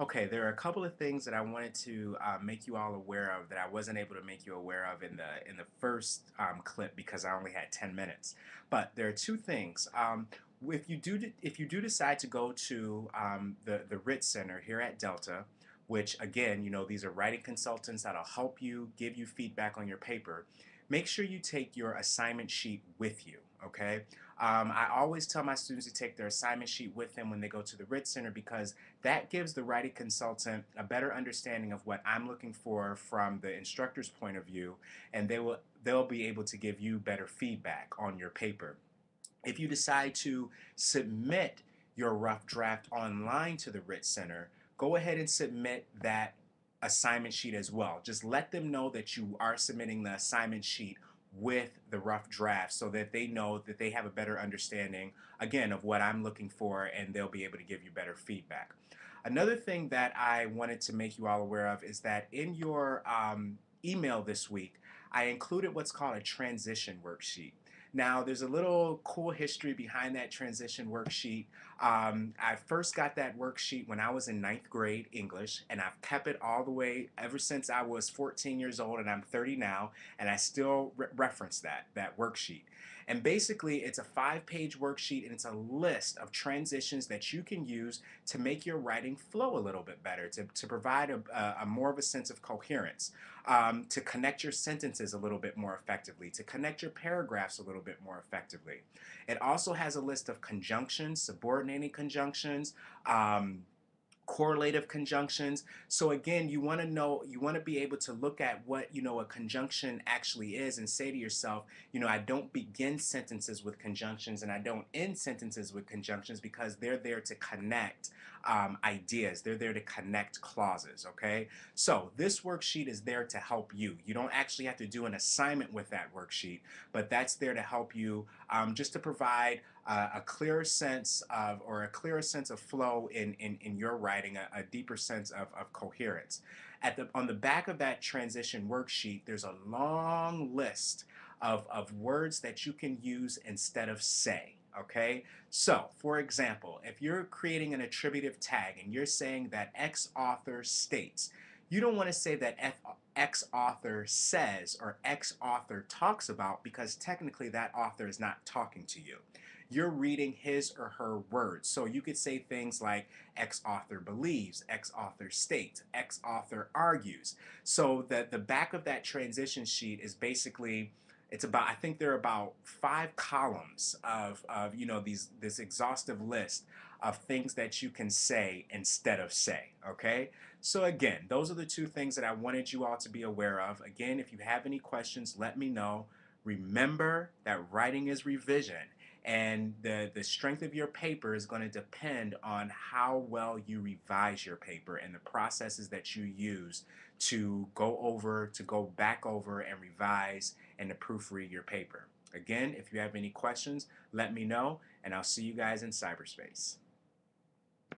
Okay, there are a couple of things that I wanted to make you all aware of that I wasn't able to make you aware of in the first clip because I only had 10 minutes. But there are two things. If you do decide to go to the RIT Center here at Delta, which again, these are writing consultants that'll help you give you feedback on your paper. Make sure you take your assignment sheet with you. Okay. I always tell my students to take their assignment sheet with them when they go to the RIT Center because that gives the writing consultant a better understanding of what I'm looking for from the instructor's point of view, and they'll be able to give you better feedback on your paper. If you decide to submit your rough draft online to the RIT Center, go ahead and submit that assignment sheet as well. Just let them know that you are submitting the assignment sheet with the rough draft so that they know that they have a better understanding, again, of what I'm looking for, and they'll be able to give you better feedback. Another thing that I wanted to make you all aware of is that in your email this week, I included what's called a transition worksheet. Now, there's a little cool history behind that transition worksheet. I first got that worksheet when I was in ninth grade English, and I've kept it all the way ever since I was 14 years old, and I'm 30 now, and I still reference that worksheet. And basically, it's a 5-page worksheet, and it's a list of transitions that you can use to make your writing flow a little bit better, to provide a more of a sense of coherence, to connect your sentences a little bit more effectively, to connect your paragraphs a little bit more effectively. It also has a list of conjunctions, subordinating conjunctions, correlative conjunctions. So again, you want to be able to look at what, a conjunction actually is and say to yourself, I don't begin sentences with conjunctions and I don't end sentences with conjunctions because they're there to connect ideas. They're there to connect clauses, okay? So this worksheet is there to help you. You don't actually have to do an assignment with that worksheet, but that's there to help you, just to provide a clearer sense of, or a clearer sense of flow in your writing, a deeper sense of coherence. On the back of that transition worksheet, there's a long list of words that you can use instead of say. Okay, so for example, if you're creating an attributive tag and you're saying that X author states, you don't want to say that X author says or X author talks about because technically that author is not talking to you. You're reading his or her words. So you could say things like X author believes, X author states, X author argues. So that the back of that transition sheet is basically, it's about, I think there are about 5 columns of this exhaustive list of things that you can say instead of say. Okay, so again, those are the two things that I wanted you all to be aware of. Again, if you have any questions, let me know. Remember that writing is revision, and the strength of your paper is going to depend on how well you revise your paper and the processes that you use to go back over and revise and to proofread your paper. Again, if you have any questions, let me know, and I'll see you guys in cyberspace.